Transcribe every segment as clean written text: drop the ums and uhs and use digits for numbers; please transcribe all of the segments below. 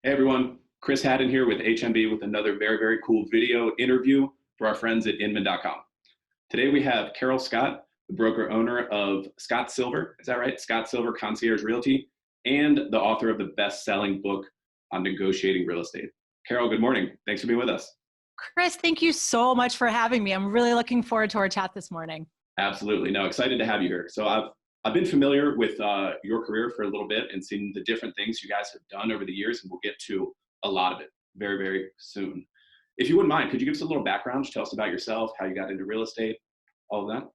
Hey everyone, Chris Haddon here with HMB with another very cool video interview for our friends at Inman.com. Today we have Carol Scott, the broker owner of Scott Silver, is that right? Scott Silver Concierge Realty, and the author of the best-selling book on negotiating real estate. Carol, good morning. Thanks for being with us. Chris, thank you so much for having me. I'm really looking forward to our chat this morning. Absolutely. No, excited to have you here. So I've been familiar with your career for a little bit and seen the different things you guys have done over the years, and we'll get to a lot of it very soon. If you wouldn't mind, could you give us a little background? Just tell us about yourself, how you got into real estate, all of that.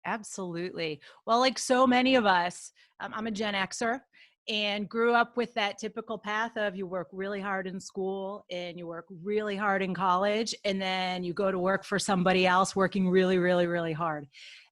Absolutely. Well, like so many of us, I'm a Gen Xer and grew up with that typical path of you work really hard in school and you work really hard in college, and then you go to work for somebody else working really hard.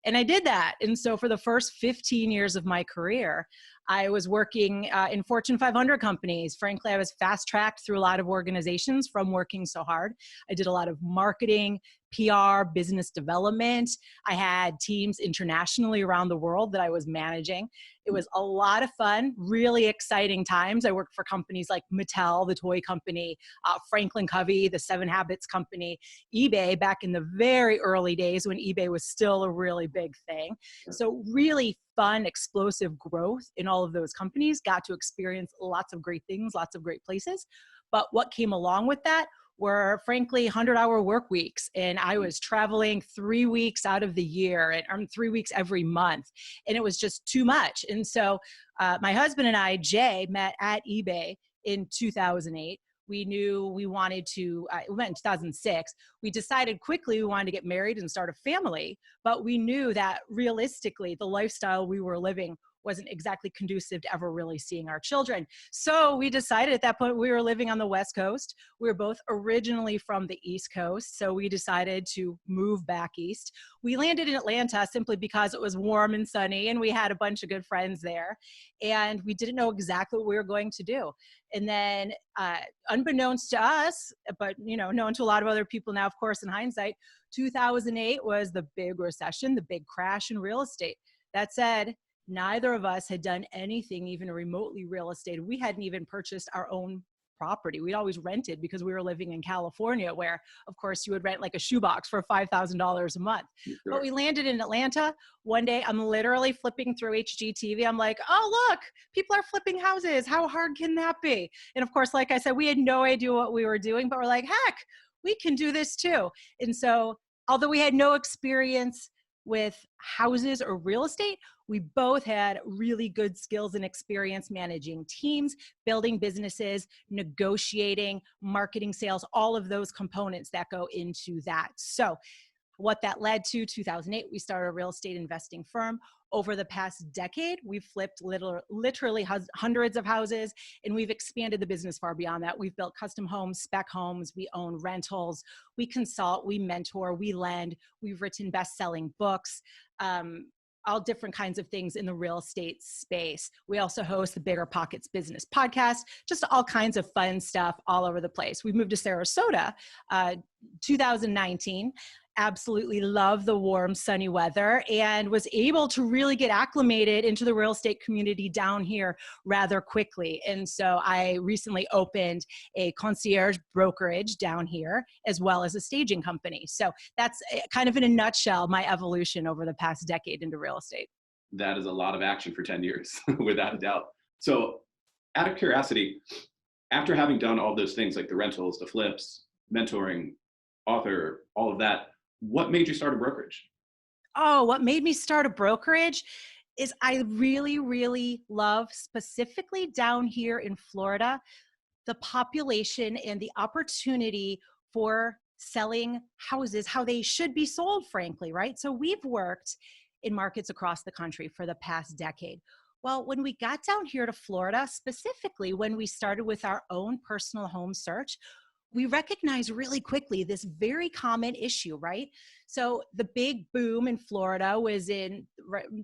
And I did that. And so for the first 15 years of my career, I was working in Fortune 500 companies. Frankly, I was fast tracked through a lot of organizations from working so hard. I did a lot of marketing, PR, business development. I had teams internationally around the world that I was managing. It was a lot of fun, really exciting times. I worked for companies like Mattel, the toy company, Franklin Covey, the Seven Habits company, eBay back in the very early days when eBay was still a really big thing. So really fun, explosive growth in all of those companies, got to experience lots of great things, lots of great places. But what came along with that were frankly 100-hour work weeks. And I was traveling 3 weeks out of the year and 3 weeks every month. And it was just too much. And so my husband and I, Jay, met at eBay in 2008. We knew we wanted to, we met in 2006. We decided quickly we wanted to get married and start a family, but we knew that realistically, the lifestyle we were living wasn't exactly conducive to ever really seeing our children. So we decided at that point, we were living on the West Coast. We were both originally from the East Coast. So we decided to move back east. We landed in Atlanta simply because it was warm and sunny and we had a bunch of good friends there. And we didn't know exactly what we were going to do. And then unbeknownst to us, but known to a lot of other people now, of course, in hindsight, 2008 was the big recession, the big crash in real estate. That said, neither of us had done anything even remotely real estate. We hadn't even purchased our own property. We'd always rented because we were living in California, where, of course, you would rent like a shoebox for $5,000 a month. Sure. But we landed in Atlanta. One day, I'm literally flipping through HGTV. I'm like, oh, look, people are flipping houses. How hard can that be? And of course, like I said, we had no idea what we were doing, but we're like, heck, we can do this too. And so, although we had no experience with houses or real estate, we both had really good skills and experience managing teams, building businesses, negotiating, marketing, sales, all of those components that go into that. So what that led to, 2008, we started a real estate investing firm. Over the past decade, we've flipped literally hundreds of houses, and we've expanded the business far beyond that. We've built custom homes, spec homes, we own rentals, we consult, we mentor, we lend, we've written best-selling books, all different kinds of things in the real estate space. We also host the Bigger Pockets Business Podcast, just all kinds of fun stuff all over the place. We moved to Sarasota, 2019. Absolutely love the warm, sunny weather and was able to really get acclimated into the real estate community down here rather quickly. And so I recently opened a concierge brokerage down here, as well as a staging company. So that's kind of in a nutshell, my evolution over the past decade into real estate. That is a lot of action for 10 years, without a doubt. So out of curiosity, after having done all those things like the rentals, the flips, mentoring, author, all of that, what made you start a brokerage? Oh, what made me start a brokerage is I really love, specifically down here in Florida, the population and the opportunity for selling houses how they should be sold, frankly, right? So we've worked in markets across the country for the past decade. Well, when we got down here to Florida, specifically when we started with our own personal home search, we recognized really quickly this very common issue, right? So the big boom in Florida was in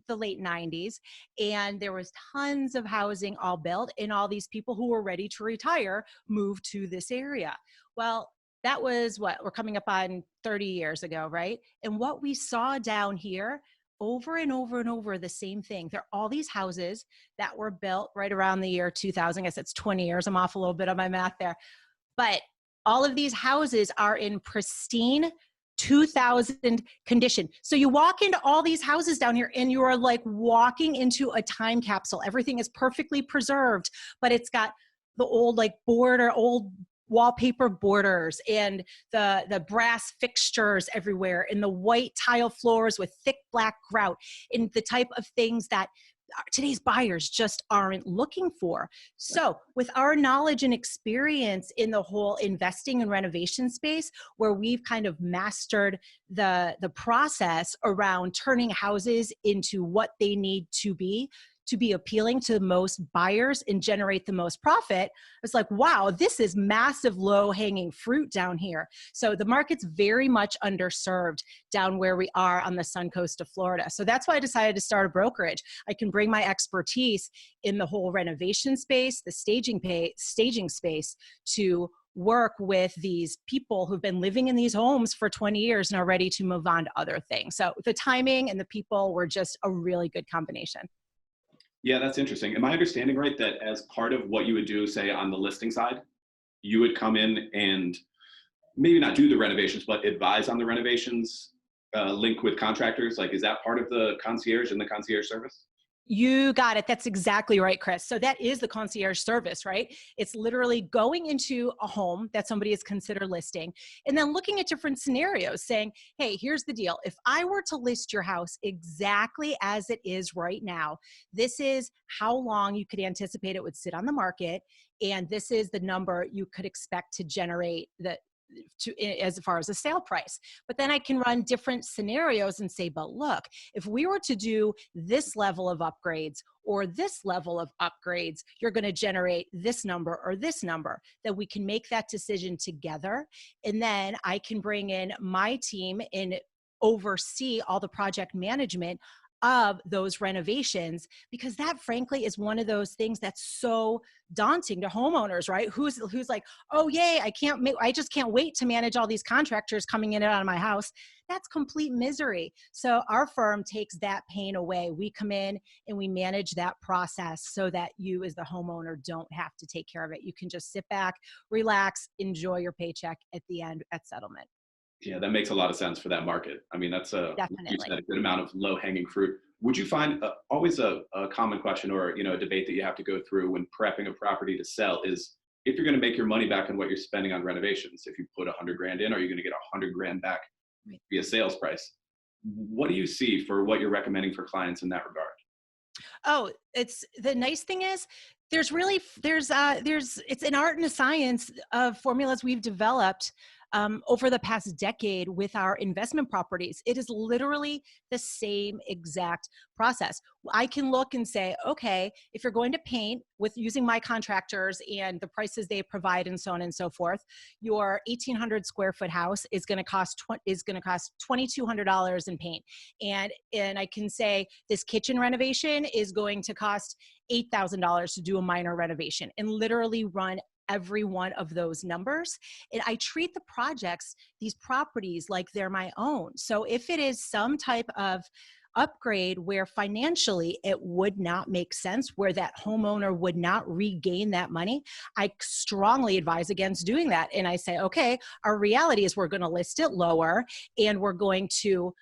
the late 90s, and there was tons of housing all built, and all these people who were ready to retire moved to this area. Well, that was what we're coming up on 30 years ago, right? And what we saw down here over and over and over the same thing. There are all these houses that were built right around the year 2000. I guess it's 20 years. I'm off a little bit on my math there. But all of these houses are in pristine 2000 condition. So you walk into all these houses down here and you are like walking into a time capsule. Everything is perfectly preserved, but it's got the old like old wallpaper borders and the brass fixtures everywhere and the white tile floors with thick black grout and the type of things that today's buyers just aren't looking for. So with our knowledge and experience in the whole investing and renovation space, where we've kind of mastered the process around turning houses into what they need to be appealing to the most buyers and generate the most profit, it's like, wow, this is massive low-hanging fruit down here. So the market's very much underserved down where we are on the sun coast of Florida. So that's why I decided to start a brokerage. I can bring my expertise in the whole renovation space, the staging space, to work with these people who've been living in these homes for 20 years and are ready to move on to other things. So the timing and the people were just a really good combination. Yeah, that's interesting. Am I understanding right that as part of what you would do, say on the listing side, you would come in and maybe not do the renovations, but advise on the renovations, link with contractors? Like, is that part of the concierge and the concierge service? You got it. That's exactly right, Chris. So that is the concierge service, right? It's literally going into a home that somebody is considered listing and then looking at different scenarios saying, hey, here's the deal. If I were to list your house exactly as it is right now, this is how long you could anticipate it would sit on the market. And this is the number you could expect to generate as far as a sale price. But then I can run different scenarios and say, but look, if we were to do this level of upgrades or this level of upgrades, you're going to generate this number or this number, that we can make that decision together. And then I can bring in my team and oversee all the project management of those renovations, because that frankly is one of those things that's so daunting to homeowners, right? Who's like, oh yay, I just can't wait to manage all these contractors coming in and out of my house. That's complete misery. So our firm takes that pain away. We come in and we manage that process so that you as the homeowner don't have to take care of it. You can just sit back, relax, enjoy your paycheck at the end at settlement. Yeah, that makes a lot of sense for that market. I mean, that's like you Definitely. said, a good amount of low hanging fruit. Would you find always a common question or a debate that you have to go through when prepping a property to sell is if you're going to make your money back on what you're spending on renovations? If you put 100 grand in, are you going to get 100 grand back Right. via sales price? What do you see for what you're recommending for clients in that regard? Oh, it's the nice thing is it's an art and a science of formulas we've developed over the past decade with our investment properties. It is literally the same exact process. I can look and say, okay, if you're going to paint with using my contractors and the prices they provide and so on and so forth, your 1,800 square foot house is going to cost $2,200 in paint, and I can say this kitchen renovation is going to cost $8,000 to do a minor renovation, and literally run every one of those numbers. And I treat these properties like they're my own. So if it is some type of upgrade where financially it would not make sense, where that homeowner would not regain that money, I strongly advise against doing that. And I say, okay, our reality is we're going to list it lower, and we're going to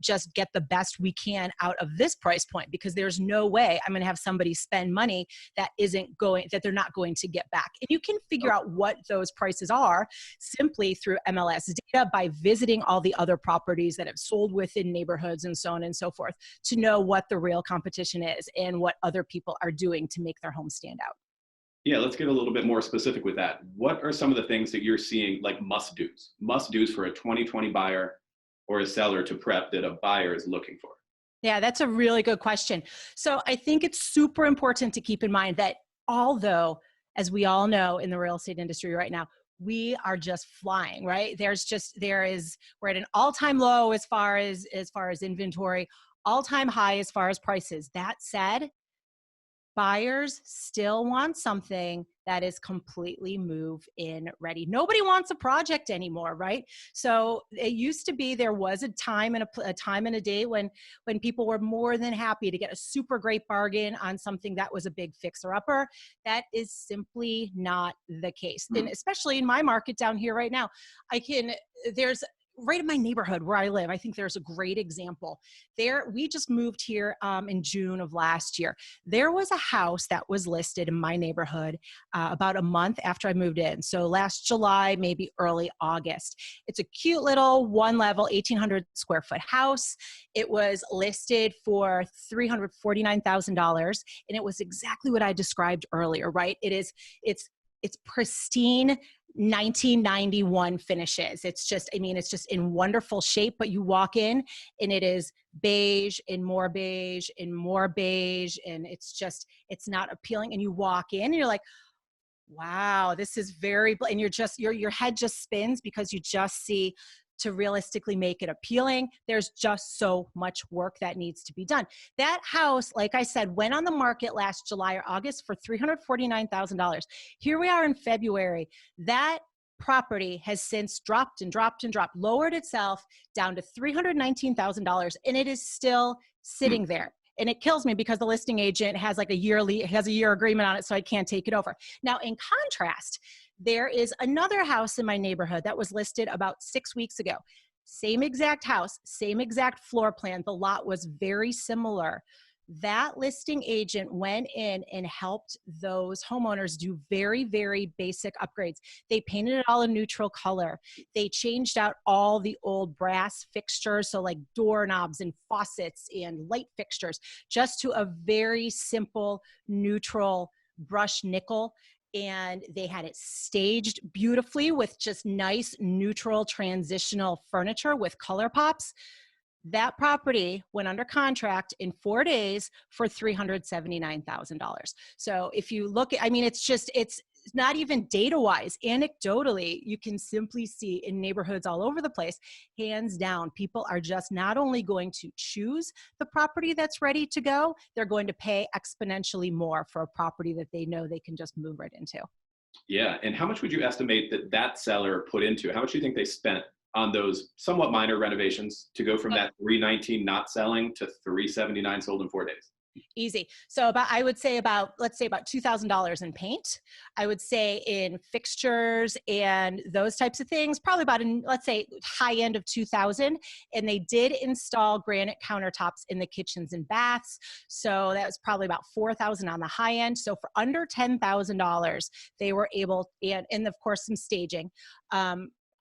just get the best we can out of this price point, because there's no way I'm going to have somebody spend money that they're not going to get back. And you can figure out what those prices are simply through MLS data by visiting all the other properties that have sold within neighborhoods and so on and so forth, to know what the real competition is and what other people are doing to make their home stand out. Yeah, let's get a little bit more specific with that. What are some of the things that you're seeing like must-dos for a 2020 buyer or a seller to prep that a buyer is looking for? Yeah, that's a really good question. So I think it's super important to keep in mind that although, as we all know in the real estate industry right now, we are just flying, right? We're at an all-time low as far as inventory, all-time high as far as prices. That said, buyers still want something that is completely move-in ready. Nobody wants a project anymore, right? So it used to be there was a time and a time and a day when people were more than happy to get a super great bargain on something that was a big fixer-upper. That is simply not the case, and especially in my market down here right now, there's right in my neighborhood where I live, I think there's a great example. We just moved here in June of last year. There was a house that was listed in my neighborhood about a month after I moved in. So last July, maybe early August. It's a cute little one level, 1,800 square foot house. It was listed for $349,000. And it was exactly what I described earlier, right? It's pristine 1991 finishes. It's just in wonderful shape, but you walk in and it is beige and more beige and more beige. And it's not appealing. And you walk in and you're like, wow, this is and your head just spins because you just see, to realistically make it appealing, there's just so much work that needs to be done. That house, like I said, went on the market last July or August for $349,000. Here we are in February. That property has since dropped and dropped and dropped, lowered itself down to $319,000, and it is still sitting there. And it kills me because the listing agent has like a year agreement on it, so I can't take it over. Now, in contrast, there is another house in my neighborhood that was listed about 6 weeks ago. Same exact house, same exact floor plan. The lot was very similar. That listing agent went in and helped those homeowners do very, very basic upgrades. They painted it all a neutral color. They changed out all the old brass fixtures, so like doorknobs and faucets and light fixtures, just to a very simple neutral brush nickel. And they had it staged beautifully with just nice neutral transitional furniture with color pops. That property went under contract in 4 days for $379,000. So if you look at, it's not even data wise, anecdotally, you can simply see in neighborhoods all over the place, hands down, people are just not only going to choose the property that's ready to go, they're going to pay exponentially more for a property that they know they can just move right into. Yeah. And how much would you estimate that seller put into? How much do you think they spent on those somewhat minor renovations to go from that 319 not selling to 379 sold in 4 days? Easy. So let's say about $2,000 in paint. I would say in fixtures and those types of things, probably about let's say high end of 2,000. And they did install granite countertops in the kitchens and baths. So that was probably about 4,000 on the high end. So for under $10,000, they were able, and of course some staging,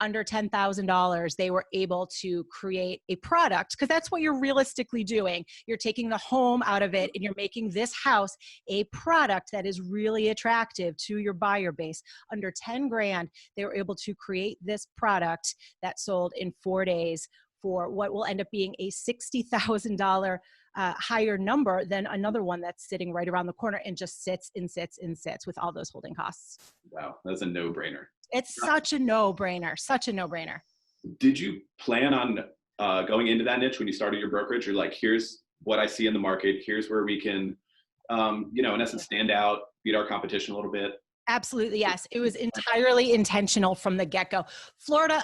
under $10,000, they were able to create a product, because that's what you're realistically doing. You're taking the home out of it and you're making this house a product that is really attractive to your buyer base. Under 10 grand, they were able to create this product that sold in 4 days for what will end up being a $60,000 higher number than another one that's sitting right around the corner and just sits and sits and sits with all those holding costs. Wow, that's a no-brainer. It's such a no-brainer, such a no-brainer. Did you plan on going into that niche when you started your brokerage? You're like, here's what I see in the market. Here's where we can, in essence, stand out, beat our competition a little bit. Absolutely, yes. It was entirely intentional from the get-go. Florida,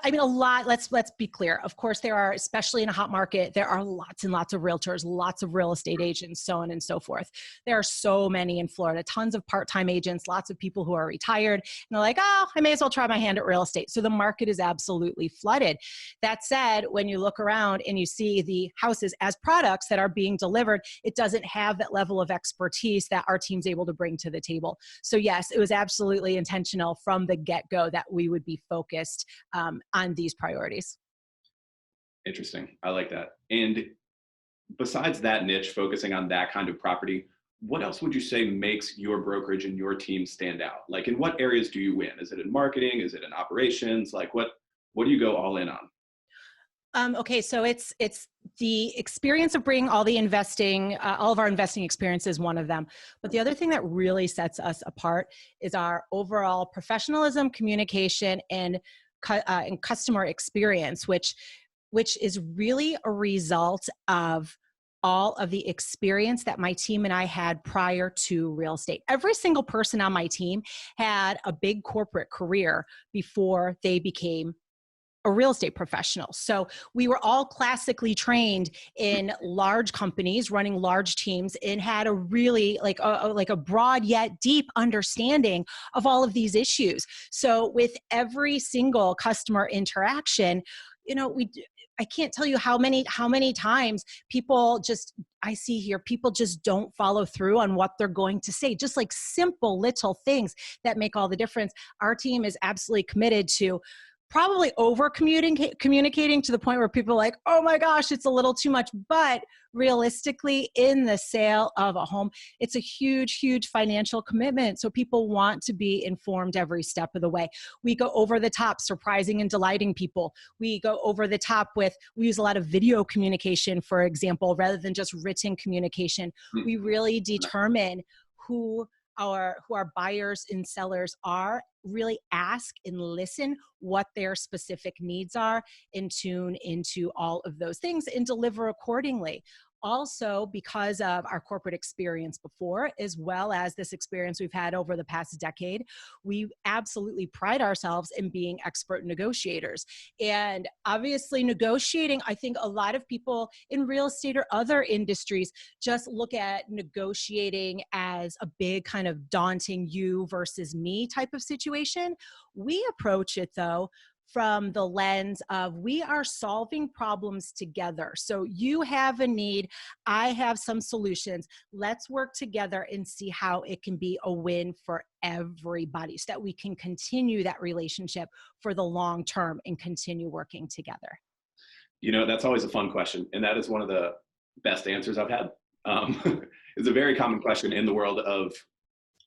let's be clear. Of course, there are, especially in a hot market, there are lots and lots of realtors, lots of real estate agents, so on and so forth. There are so many in Florida, tons of part-time agents, lots of people who are retired, and they're like, oh, I may as well try my hand at real estate. So the market is absolutely flooded. That said, when you look around and you see the houses as products that are being delivered, it doesn't have that level of expertise that our team's able to bring to the table. So yes, it was absolutely intentional from the get-go that we would be focused on these priorities. Interesting. I like that. And besides that niche, focusing on that kind of property, what else would you say makes your brokerage and your team stand out? Like, in what areas do you win? Is it in marketing? Is it in operations? Like, what do you go all in on? Okay, so it's the experience of bringing all the investing, all of our investing experience is one of them. But the other thing that really sets us apart is our overall professionalism, communication, and customer experience, which is really a result of all of the experience that my team and I had prior to real estate. Every single person on my team had a big corporate career before they became a real estate professional. So we were all classically trained in large companies running large teams and had a really like a broad yet deep understanding of all of these issues. So with every single customer interaction, I can't tell you how many times people just I see here people just don't follow through on what they're going to say. Just like simple little things that make all the difference. Our team is absolutely committed to probably over communicating to the point where people are like, oh my gosh, it's a little too much. But realistically, in the sale of a home, it's a huge, huge financial commitment. So people want to be informed every step of the way. We go over the top, surprising and delighting people. We go over the top we use a lot of video communication, for example, rather than just written communication. We really determine who our buyers and sellers are, really ask and listen what their specific needs are, and tune into all of those things and deliver accordingly. Also, because of our corporate experience before, as well as this experience we've had over the past decade, we absolutely pride ourselves in being expert negotiators. And obviously negotiating, I think a lot of people in real estate or other industries just look at negotiating as a big kind of daunting you versus me type of situation. We approach it though from the lens of we are solving problems together. So you have a need, I have some solutions. Let's work together and see how it can be a win for everybody so that we can continue that relationship for the long term and continue working together. That's always a fun question. And that is one of the best answers I've had. It's a very common question in the world of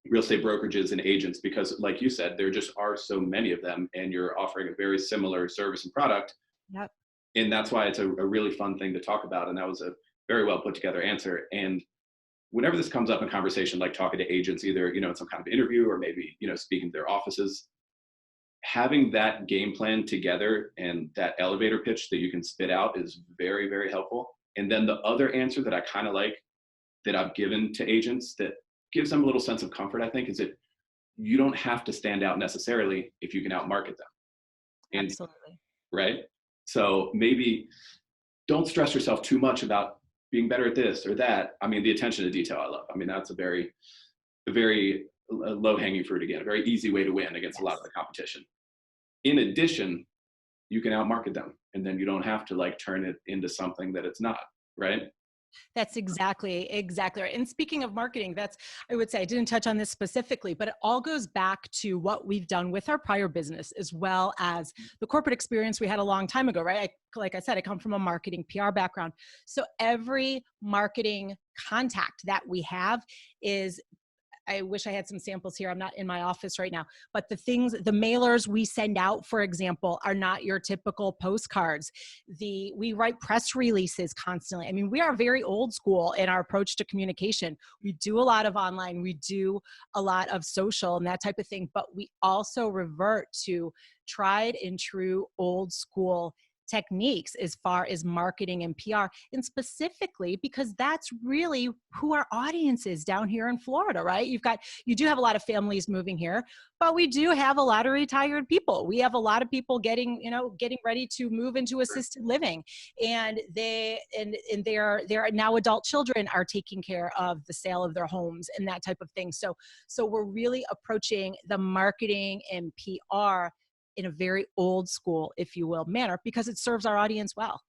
real estate brokerages and agents, because like you said, there just are so many of them and you're offering a very similar service and product. Yep. And that's why it's a really fun thing to talk about. And that was a very well put together answer. And whenever this comes up in conversation, like talking to agents, either, in some kind of interview or maybe, speaking to their offices, having that game plan together and that elevator pitch that you can spit out is very, very helpful. And then the other answer that I kind of like that I've given to agents that gives them a little sense of comfort, I think, is that you don't have to stand out necessarily if you can outmarket them. And, absolutely. Right? So maybe don't stress yourself too much about being better at this or that. I mean, the attention to detail I love. I mean, that's a very low hanging fruit again, a very easy way to win against a lot of the competition. In addition, you can outmarket them and then you don't have to turn it into something that it's not, right? That's exactly right. And speaking of marketing, I would say I didn't touch on this specifically, but it all goes back to what we've done with our prior business, as well as the corporate experience we had a long time ago, right? Like I said, I come from a marketing PR background. So every marketing contact that we have is, I wish I had some samples here. I'm not in my office right now, but the mailers we send out, for example, are not your typical postcards. We write press releases constantly. I mean, we are very old school in our approach to communication. We do a lot of online, we do a lot of social and that type of thing, but we also revert to tried and true old school techniques as far as marketing and PR, and specifically because that's really who our audience is down here in Florida, right? You do have a lot of families moving here, but we do have a lot of retired people. We have a lot of people getting ready to move into assisted living, and their now adult children are taking care of the sale of their homes and that type of thing. So we're really approaching the marketing and PR in a very old school, if you will, manner, because it serves our audience well.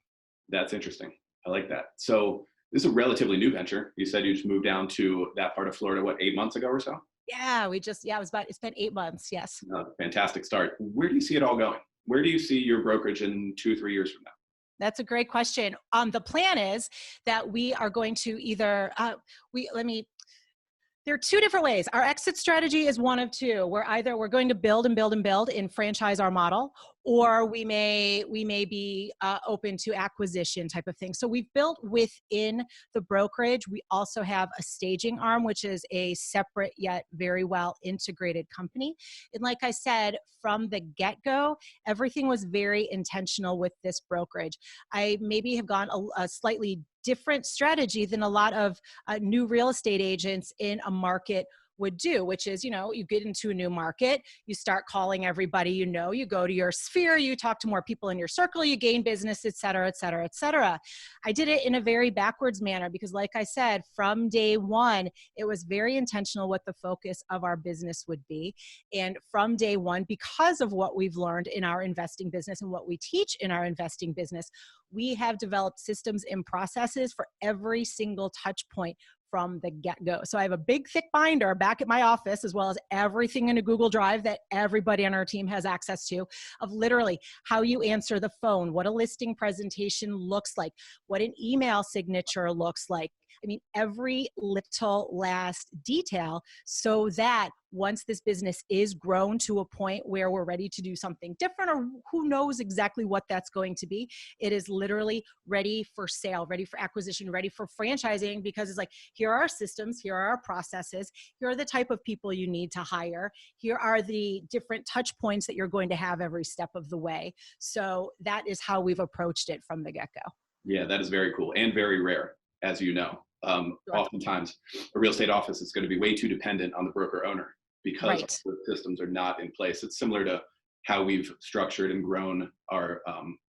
That's interesting. I like that. So this is a relatively new venture. You said you just moved down to that part of Florida, 8 months ago or so? Yeah, it's been 8 months. Yes. Fantastic start. Where do you see it all going? Where do you see your brokerage in 2-3 years from now? That's a great question. The plan is that we are going to either, there are two different ways. Our exit strategy is one of two. We're going to build and build and build and franchise our model, or we may be open to acquisition type of thing. So we've built within the brokerage. We also have a staging arm, which is a separate yet very well integrated company. And like I said, from the get-go, everything was very intentional with this brokerage. I maybe have gone a slightly different strategy than a lot of new real estate agents in a market would do, which is, you get into a new market, you start calling everybody, you go to your sphere, you talk to more people in your circle, you gain business, et cetera, et cetera, et cetera. I did it in a very backwards manner because, like I said, from day one, it was very intentional what the focus of our business would be. And from day one, because of what we've learned in our investing business and what we teach in our investing business, we have developed systems and processes for every single touch point from the get-go. So I have a big, thick binder back at my office, as well as everything in a Google Drive that everybody on our team has access to, of literally how you answer the phone, what a listing presentation looks like, what an email signature looks like. I mean, every little last detail, so that once this business is grown to a point where we're ready to do something different, or who knows exactly what that's going to be, it is literally ready for sale, ready for acquisition, ready for franchising, because it's like, here are our systems, here are our processes, here are the type of people you need to hire, here are the different touch points that you're going to have every step of the way. So that is how we've approached it from the get-go. Yeah, that is very cool and very rare, as you know. Oftentimes, a real estate office is going to be way too dependent on the broker owner because the systems are not in place. It's similar to how we've structured and grown our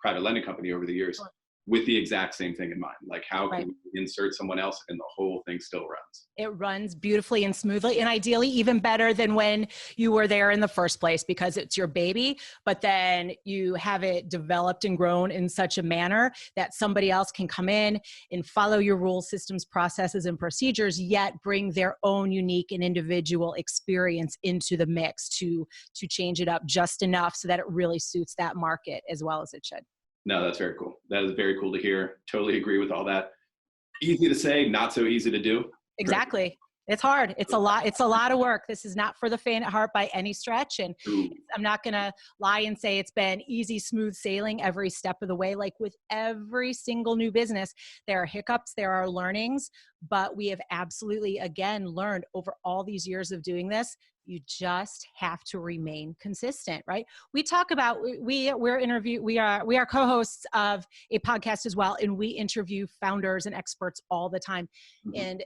private lending company over the years, with the exact same thing in mind. Like, how can we insert someone else and the whole thing still runs? It runs beautifully and smoothly, and ideally even better than when you were there in the first place, because it's your baby, but then you have it developed and grown in such a manner that somebody else can come in and follow your rules, systems, processes, and procedures, yet bring their own unique and individual experience into the mix to change it up just enough so that it really suits that market as well as it should. No, that's very cool. That is very cool to hear. Totally agree with all that. Easy to say, not so easy to do. Exactly. It's hard. It's a lot of work. This is not for the faint at heart by any stretch. And I'm not going to lie and say it's been easy, smooth sailing every step of the way. Like with every single new business, there are hiccups, there are learnings, but we have absolutely, again, learned over all these years of doing this. You just have to remain consistent, right? We talk about, we are co-hosts of a podcast as well, and we interview founders and experts all the time. And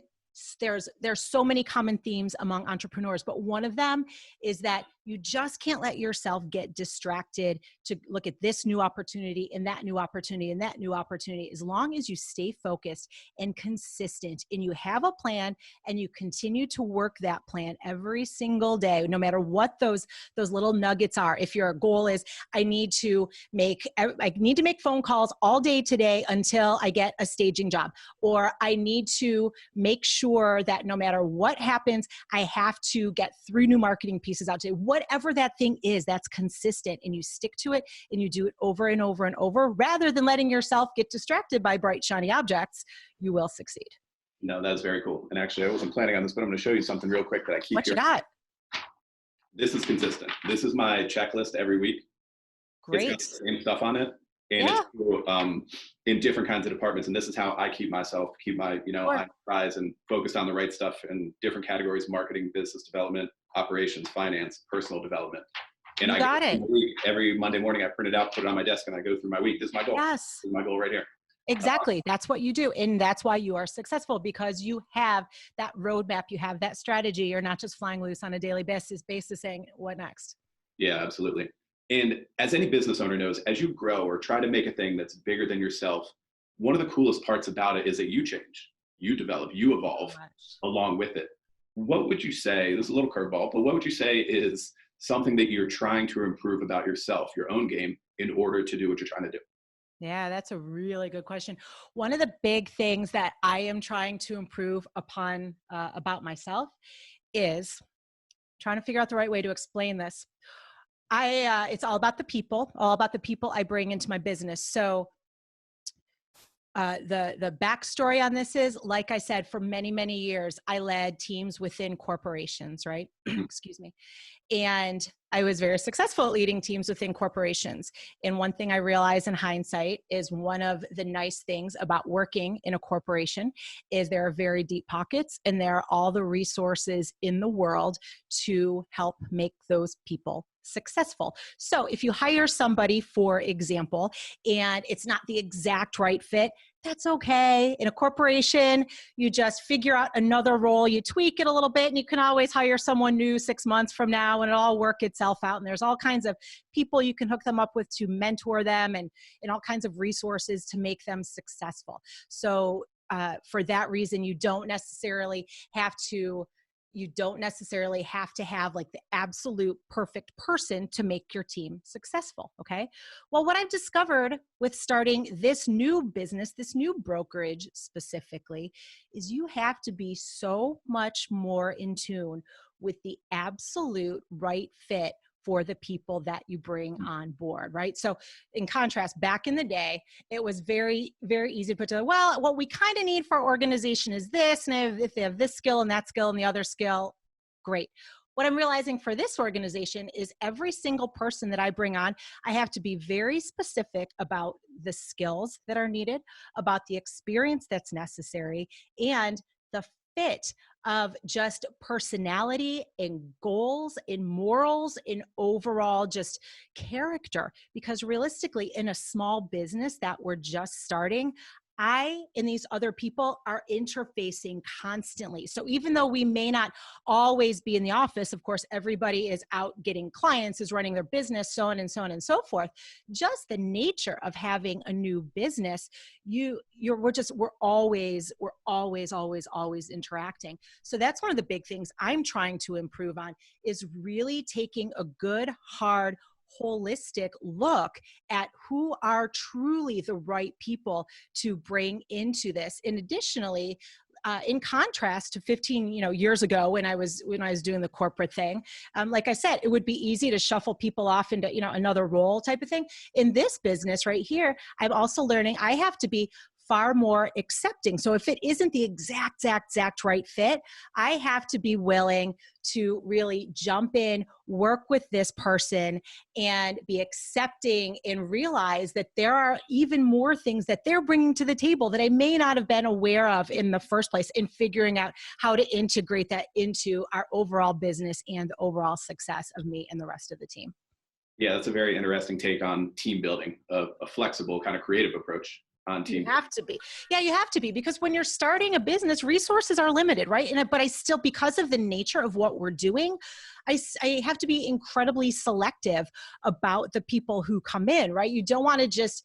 there's so many common themes among entrepreneurs, but one of them is that you just can't let yourself get distracted to look at this new opportunity and that new opportunity and that new opportunity. As long as you stay focused and consistent and you have a plan and you continue to work that plan every single day, no matter what those little nuggets are. If your goal is, I need to make phone calls all day today until I get a staging job, or I need to make sure that no matter what happens, I have to get 3 new marketing pieces out today. Whatever that thing is, that's consistent, and you stick to it and you do it over and over and over, rather than letting yourself get distracted by bright, shiny objects, you will succeed. No, that's very cool. And actually, I wasn't planning on this, but I'm going to show you something real quick that I keep. What you got? This is consistent. This is my checklist every week. Great. It's got the same stuff on it. And it's in different kinds of departments. And this is how I keep my eyes and focused on the right stuff in different categories: marketing, business development, operations, finance, personal development. And every Monday morning, I print it out, put it on my desk, and I go through my week. This is my goal. Yes. This is my goal right here. Exactly. That's what you do. And that's why you are successful, because you have that roadmap, you have that strategy. You're not just flying loose on a daily basis saying, what next? Yeah, absolutely. And as any business owner knows, as you grow or try to make a thing that's bigger than yourself, one of the coolest parts about it is that you change, you develop, you evolve along with it. What would you say, this is a little curveball, but what would you say is something that you're trying to improve about yourself, your own game, in order to do what you're trying to do? Yeah, that's a really good question. One of the big things that I am trying to improve upon about myself is trying to figure out the right way to explain this. It's all about the people I bring into my business. So the backstory on this is, like I said, for many, many years, I led teams within corporations, right? Excuse me. And I was very successful at leading teams within corporations. And one thing I realized in hindsight is one of the nice things about working in a corporation is there are very deep pockets, and there are all the resources in the world to help make those people successful. So if you hire somebody, for example, and it's not the exact right fit, That's okay. In a corporation, you just figure out another role, you tweak it a little bit, and you can always hire someone new 6 months from now and it'll all work itself out. And there's all kinds of people you can hook them up with to mentor them and all kinds of resources to make them successful. So for that reason, you don't necessarily have to have like the absolute perfect person to make your team successful. Okay. Well, what I've discovered with starting this new business, this new brokerage specifically, is you have to be so much more in tune with the absolute right fit for the people that you bring on board, right? So in contrast, back in the day, it was very, very easy to put together, well, what we kind of need for our organization is this, and if they have this skill and that skill and the other skill, great. What I'm realizing for this organization is every single person that I bring on, I have to be very specific about the skills that are needed, about the experience that's necessary, and the fit of just personality and goals and morals and overall just character. Because realistically, in a small business that we're just starting, I and these other people are interfacing constantly. So even though we may not always be in the office, of course, everybody is out getting clients, is running their business, so on and so on and so forth. Just the nature of having a new business, we're always interacting. So that's one of the big things I'm trying to improve on, is really taking a good, hard, holistic look at who are truly the right people to bring into this. And additionally, in contrast to 15 years ago when I was doing the corporate thing, like I said, it would be easy to shuffle people off into another role type of thing. In this business right here, I'm also learning I have to be far more accepting. So if it isn't the exact right fit, I have to be willing to really jump in, work with this person, and be accepting and realize that there are even more things that they're bringing to the table that I may not have been aware of in the first place, and figuring out how to integrate that into our overall business and the overall success of me and the rest of the team. Yeah, that's a very interesting take on team building, a flexible kind of creative approach on team. You have to be. Yeah, you have to be, because when you're starting a business, resources are limited, right? But I still, because of the nature of what we're doing, I have to be incredibly selective about the people who come in, right? You don't want to just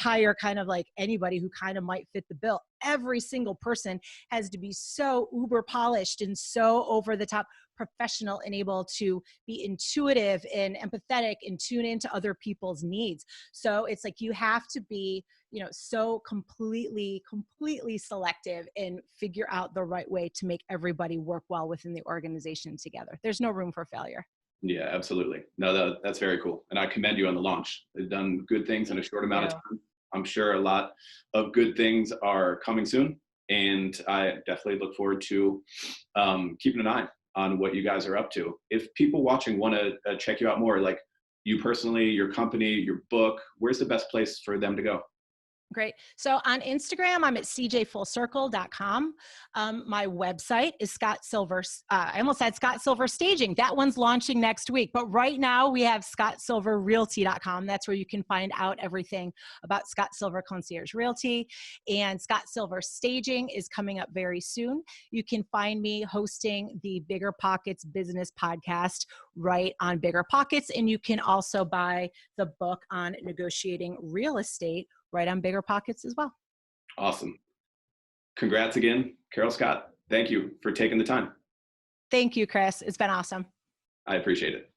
hire kind of like anybody who kind of might fit the bill. Every single person has to be so uber polished and so over the top professional and able to be intuitive and empathetic and tune into other people's needs. So it's like you have to be, so completely selective and figure out the right way to make everybody work well within the organization together. There's no room for failure. Yeah, absolutely. No, that's very cool. And I commend you on the launch. They've done good things in a short amount of time. I'm sure a lot of good things are coming soon. And I definitely look forward to keeping an eye on what you guys are up to. If people watching want to check you out more, like you personally, your company, your book, where's the best place for them to go? Great. So on Instagram, I'm at cjfullcircle.com. My website is Scott Silver. I almost said Scott Silver Staging. That one's launching next week. But right now we have scottsilverrealty.com. That's where you can find out everything about Scott Silver Concierge Realty. And Scott Silver Staging is coming up very soon. You can find me hosting the Bigger Pockets Business Podcast right on Bigger Pockets. And you can also buy the book on negotiating real estate right on Bigger Pockets as well. Awesome. Congrats again, Carol Scott. Thank you for taking the time. Thank you, Chris. It's been awesome. I appreciate it.